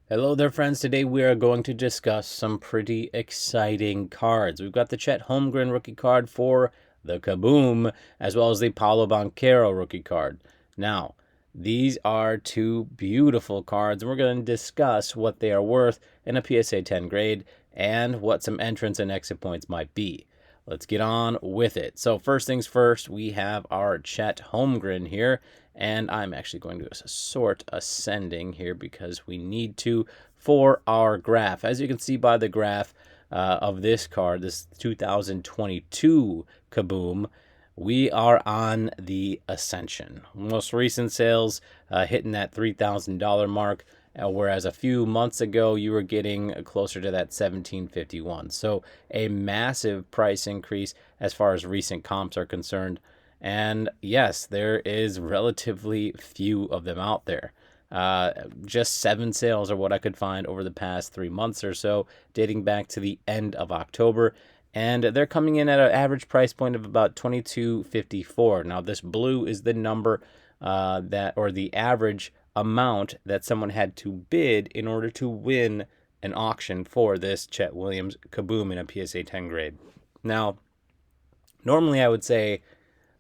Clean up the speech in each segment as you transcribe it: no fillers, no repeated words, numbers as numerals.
Hello there, friends. Today we are going to discuss some pretty exciting cards. We've got the Chet Holmgren rookie card for the KABOOM, as well as the Paolo Banchero rookie card. Now, these are two beautiful cards, and we're going to discuss what they are worth in a PSA 10 grade and what some entrance and exit points might be. Let's get on with it. So first things first, we have our Chet Holmgren here, and I'm actually going to sort ascending here because we need to for our graph. As you can see by the graph of this card, this 2022 KABOOM, we are on the ascension. Most recent sales hitting that $3,000 mark, whereas a few months ago you were getting closer to that $1,751. So a massive price increase as far as recent comps are concerned. And yes, there is relatively few of them out there. Just 7 sales are what I could find over the past 3 months or so, dating back to the end of October. And they're coming in at an average price point of about $22.54. Now, this blue is the number or the average amount that someone had to bid in order to win an auction for this Chet Williams KABOOM in a PSA 10 grade. Now, normally I would say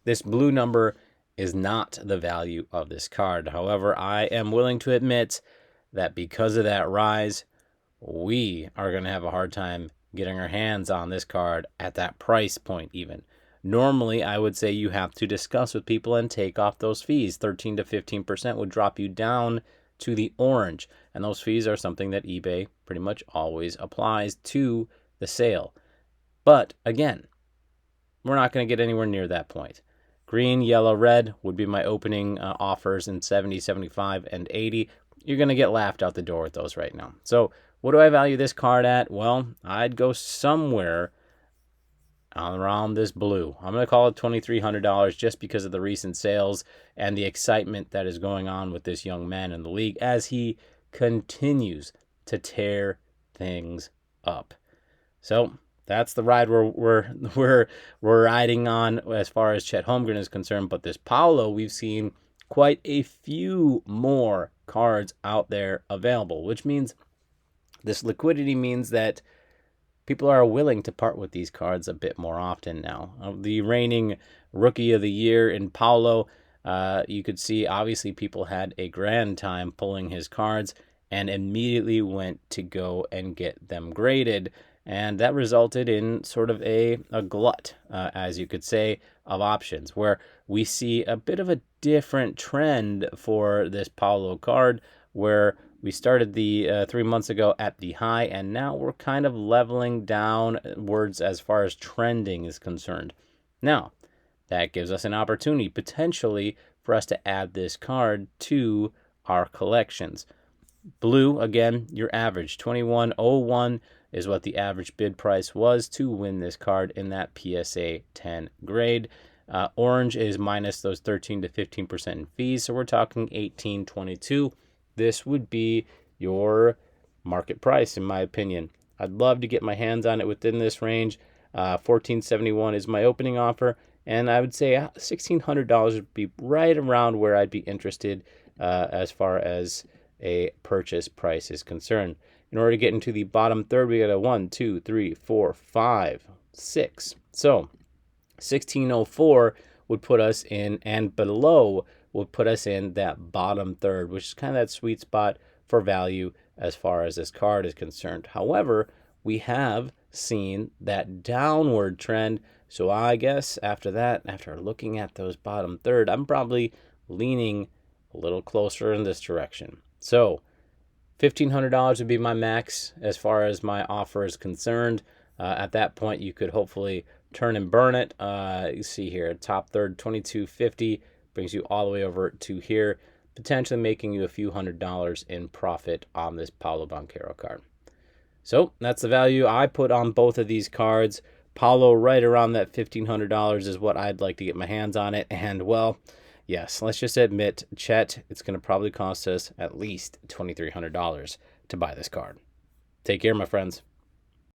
this blue number is not the value of this card. However, I am willing to admit that because of that rise, we are going to have a hard time getting our hands on this card at that price point even. Normally, I would say you have to discuss with people and take off those fees. 13 to 15% would drop you down to the orange. And those fees are something that eBay pretty much always applies to the sale. But again, we're not going to get anywhere near that point. Green, yellow, red would be my opening offers in 70, 75, and 80. You're going to get laughed out the door with those right now. So what do I value this card at? Well, I'd go somewhere around this blue. I'm going to call it $2,300 just because of the recent sales and the excitement that is going on with this young man in the league as he continues to tear things up. So that's the ride we're riding on as far as Chet Holmgren is concerned. But this Paolo, we've seen quite a few more cards out there available, which means this liquidity means that people are willing to part with these cards a bit more often now. The reigning rookie of the year in Paolo, you could see obviously people had a grand time pulling his cards and immediately went to go and get them graded. And that resulted in sort of a glut, as you could say, of options, where we see a bit of a different trend for this Paolo card, where we started the 3 months ago at the high, and now we're kind of leveling downwards as far as trending is concerned. Now, that gives us an opportunity, potentially, for us to add this card to our collections. Blue, again, your average, $21.01 is what the average bid price was to win this card in that PSA 10 grade. Orange is minus those 13 to 15% in fees, so we're talking $18.22. This would be your market price, in my opinion. I'd love to get my hands on it within this range. $14.71 is my opening offer, and I would say $1,600 would be right around where I'd be interested as far as a purchase price is concerned. In order to get into the bottom third, we got a 1, 2, 3, 4, 5, 6. So 1604 would put us in, and below would put us in that bottom third, which is kind of that sweet spot for value as far as this card is concerned. However, we have seen that downward trend. So I guess after that, after looking at those bottom third, I'm probably leaning a little closer in this direction. So $1,500 would be my max as far as my offer is concerned. At that point, you could hopefully turn and burn it. You see here, top third, $22.50 brings you all the way over to here, potentially making you a few $100s in profit on this Paolo Banchero card. So that's the value I put on both of these cards. Paolo right around that $1,500 is what I'd like to get my hands on it. And well, yes, let's just admit, Chet, it's going to probably cost us at least $2,300 to buy this card. Take care, my friends.